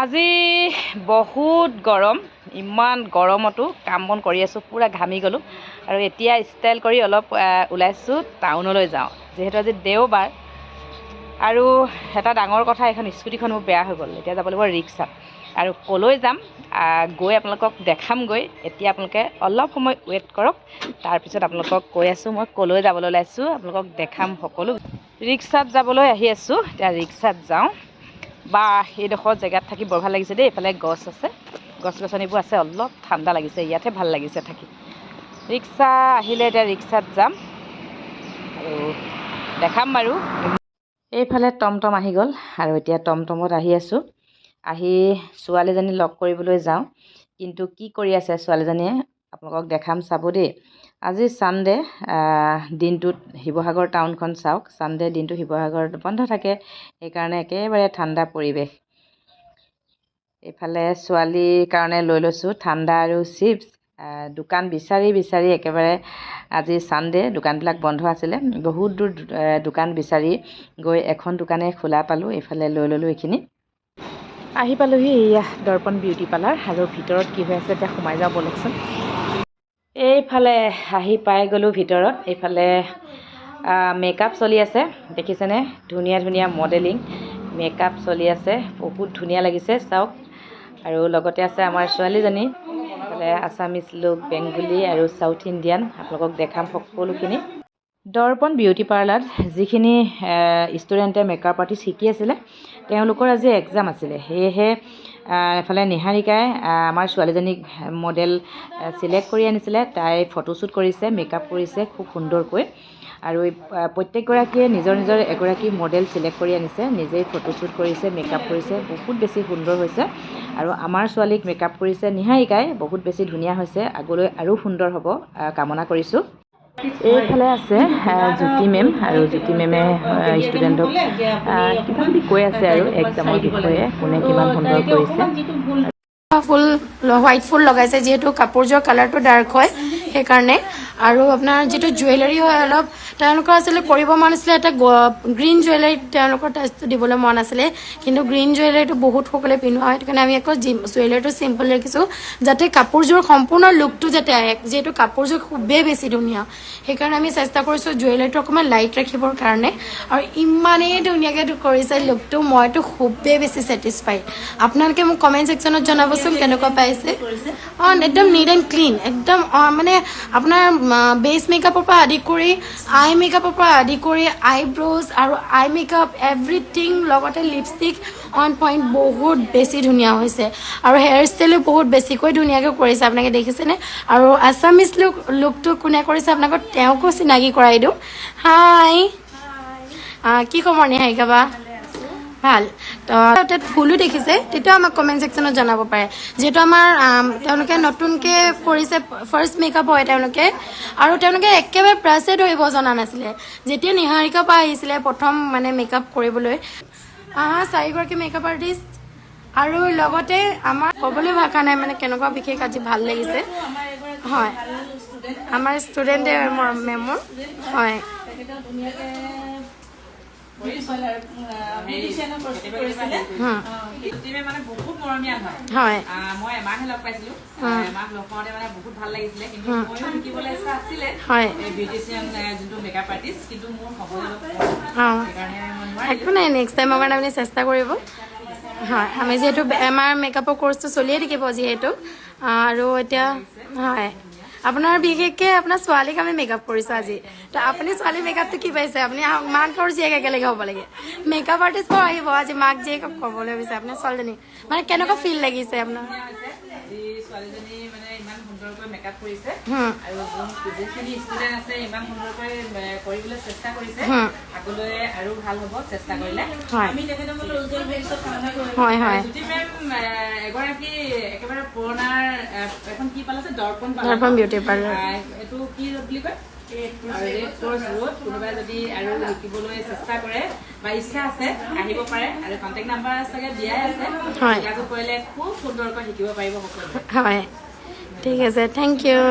আজি বহুত গৰম, ইমান গৰমতো কাম বন কৰি আছোঁ, পুৰা ঘামি গ'লোঁ আৰু এতিয়া ষ্টাইল কৰি অলপ ওলাইছোঁ টাউনলৈ যাওঁ, যিহেতু আজি দেওবাৰ। আৰু এটা ডাঙৰ কথা, এখন স্কুটিখন মোৰ বেয়া হৈ গ'ল, এতিয়া যাব লাগিব ৰিক্সাত। আৰু ক'লৈ যাম গৈ আপোনালোকক দেখামগৈ। এতিয়া আপোনালোকে অলপ সময় ৱেইট কৰক, তাৰপিছত আপোনালোকক কৈ আছোঁ মই ক'লৈ যাবলৈ ওলাইছোঁ, আপোনালোকক দেখাম সকলো। ৰিক্সাত যাবলৈ আহি আছোঁ, এতিয়া ৰিক্সাত যাওঁ। বা সেইডোখৰ জেগাত থাকি বৰ ভাল লাগিছে দেই, এইফালে গছ আছে, গছ গছনিবোৰ আছে, অলপ ঠাণ্ডা লাগিছে, ইয়াতহে ভাল লাগিছে থাকি। ৰিক্সা আহিলে এতিয়া ৰিক্সাত যাম আৰু দেখাম বাৰু। এইফালে টমটম আহি গ'ল আৰু এতিয়া টমটমত আহি আছোঁ। আহি ছোৱালীজনী লগ কৰিবলৈ যাওঁ, কিন্তু কি কৰি আছে ছোৱালীজনীয়ে আপোনালোকক দেখাম, চাব দেই। আজি ছানডে, দিনটোত শিৱসাগৰ টাউনখন চাওক। ছানডে দিনটো শিৱসাগৰত বন্ধ থাকে, সেইকাৰণে একেবাৰে ঠাণ্ডা পৰিৱেশ। এইফালে ছোৱালীৰ কাৰণে লৈ লৈছোঁ ঠাণ্ডা আৰু চিপছ। দোকান বিচাৰি বিচাৰি একেবাৰে আজি ছানডে দোকানবিলাক বন্ধ আছিলে, বহুত দূৰ দোকান বিচাৰি গৈ এখন দোকানে খোলা পালোঁ, এইফালে লৈ ল'লোঁ এইখিনি। আহি পালোঁহি এয়া দৰ্পণ বিউটি পাৰ্লাৰ, আৰু ভিতৰত কি হৈ আছে এতিয়া সোমাই যাওঁ ব'লকচোন। এইফালে আহি পাই গ'লোঁ ভিতৰত। এইফালে মেকআপ চলি আছে, দেখিছেনে? ধুনীয়া ধুনীয়া মডেলিং মেকআপ চলি আছে, বহুত ধুনীয়া লাগিছে চাওক। আৰু লগতে আছে আমাৰ ছোৱালীজনী, এইফালে আছামিজ লুক, বেংগলী আৰু চাউথ ইণ্ডিয়ান, আপোনালোকক দেখাম সকলোখিনি। দৰ্পণ বিউটি পাৰ্লাৰত যিখিনি ষ্টুডেণ্টে মেকআপ আৰ্টিষ্ট শিকি আছিলে, তেওঁলোকৰ আজি এক্সাম আছিলে, সেয়েহে এফালে নিহাৰিকাই আমাৰ ছোৱালীজনীক মডেল চিলেক্ট কৰি আনিছিলে। তাই ফটোশ্বুট কৰিছে, মেকআপ কৰিছে খুব সুন্দৰকৈ, আৰু প্ৰত্যেকগৰাকীয়ে নিজৰ নিজৰ এগৰাকী মডেল চিলেক্ট কৰি আনিছে, নিজেই ফটোশ্বুট কৰিছে, মেকআপ কৰিছে, বহুত বেছি সুন্দৰ হৈছে। আৰু আমাৰ ছোৱালীক মেকআপ কৰিছে নিহাৰিকাই, বহুত বেছি ধুনীয়া হৈছে, আগলৈ আৰু সুন্দৰ হ'ব কামনা কৰিছোঁ। এইফালে আছে জ্যোতি মেম, আৰু জ্যোতি মেমে ষ্টুডেণ্টক কিবা কিবি কৈ আছে আৰু এক্সামৰ বিষয়ে, কোনে কিমান সুন্দৰ কৰিছে। ফুল হোৱাইট ফুল লগাইছে, যিহেতু কাপোৰযোৰ কালাৰটো ডাৰ্ক হয় সেইকাৰণে। আৰু আপোনাৰ যিটো জুৱেলাৰী হয়, অলপ তেওঁলোকৰ আচলতে কৰিব মন আছিলে, এটা গ্ৰীণ জুৱেলাৰী তেওঁলোকৰ টাচটো দিবলৈ মন আছিলে, কিন্তু গ্ৰীণ জুৱেলাৰীটো বহুত সকলে পিন্ধোৱা হয়, সেইটো কাৰণে আমি আকৌ জুৱেলাৰীটো চিম্পল ৰাখিছোঁ, যাতে কাপোৰযোৰ সম্পূৰ্ণ লুকটো যাতে আহে, যিহেতু কাপোৰযোৰ খুবেই বেছি ধুনীয়া, সেইকাৰণে আমি চেষ্টা কৰিছোঁ জুৱেলাৰীটো অকণমান লাইট ৰাখিবৰ কাৰণে। আৰু ইমানেই ধুনীয়াকৈ কৰিছে লুকটো, মইতো খুবেই বেছি ছেটিছফাইড। আপোনালোকে মোক কমেণ্ট ছেকশ্যনত জনাবচোন কেনেকুৱা পাইছে। একদম নিট এণ্ড ক্লিন, একদম মানে আপোনাৰ বেছ মেকআপৰ পৰা আদি কৰি আই মেকআপৰ পৰা আদি কৰি আইব্ৰ'জ আৰু আই মেকআপ এভৰিথিং, লগতে লিপষ্টিক অন পইণ্ট, বহুত বেছি ধুনীয়া হৈছে। আৰু হেয়াৰ ষ্টাইলো বহুত বেছিকৈ ধুনীয়াকৈ কৰিছে, আপোনালোকে দেখিছেনে? আৰু আছামিজ লুকটো কোনে কৰিছে আপোনালোকক তেওঁকো চিনাকি কৰাই দিওঁ। হাই, কি খবৰ নিহাৰিকা বা? ভাল। তো তাত ফুলো দেখিছে, তেতিয়াও আমাক কমেণ্ট ছেকশ্যনত জনাব পাৰে, যিহেতু আমাৰ তেওঁলোকে নতুনকৈ কৰিছে, ফাৰ্ষ্ট মেকআপ হয় তেওঁলোকে, আৰু তেওঁলোকে একেবাৰে ব্ৰাছে ধৰিব জনা নাছিলে, যেতিয়া নিহাৰিকাৰ পৰা আহিছিলে প্ৰথম মানে মেকআপ কৰিবলৈ। 4গৰাকী মেকআপ আৰ্টিষ্ট, আৰু লগতে আমাৰ ক'বলৈ ভাষা নাই মানে কেনেকুৱা বিশেষ আজি ভাল লাগিছে। হয়, আমাৰ ষ্টুডেণ্টে মেমৰ, হয়। একো নাই, নেক্সট টাইমৰ কাৰণে আপুনি চেষ্টা কৰিব। হয়, আমি যিহেতু আমাৰ মেকআপৰ কৰ্চটো চলিয়ে থাকিব যিহেতু, আৰু এতিয়া হয় আপোনাৰ বিশেষকৈ আপোনাৰ ছোৱালীক আমি মেকআপ কৰিছোঁ আজি। তো আপুনি ছোৱালীৰ মেকআপটো কি পাইছে? আপুনি মাক আৰু জীয়েক একেলগে হ'ব লাগে, মেকআপ আৰ্টিষ্ট বাৰু আহিব আজি, মাক জীয়েক ক'বলৈ বিচাৰে আপোনাৰ ছোৱালীজনী, মানে কেনেকুৱা ফিল লাগিছে আপোনাৰ? ছোৱালীজনী মানে ইমান সুন্দৰকৈ মেকআপ কৰিছে, আৰু যিখিনি ষ্টুডেণ্ট আছে ইমান সুন্দৰকৈ কৰিবলৈ চেষ্টা কৰিছে, আগলৈ আৰু ভাল হ'ব চেষ্টা কৰিলে। আমি তেখেতসকলৰ উজ্জ্বল ভৱিষ্যত কামনা কৰিছোঁ। হয় হয়, জ্যোতি মেম এগৰাকী একেবাৰে পুৰণাৰ, এখন কি পালে আছে, দৰ্পণ বিউটি পাৰ্লাৰ, এইটো কি বুলি কয়, ৰেড ক্ৰছ ৰোড। কোনোবাই যদি আৰু শিকিবলৈ চেষ্টা কৰে বা ইচ্ছা আছে আহিব পাৰে, আৰু কণ্টেক্ট নাম্বাৰ চাগে দিয়াই আছে, ইয়াকো কৰিলে খুব সুন্দৰকৈ শিকিব পাৰিব সকলোৱে। হয়, ঠিক আছে, থেংক ইউ।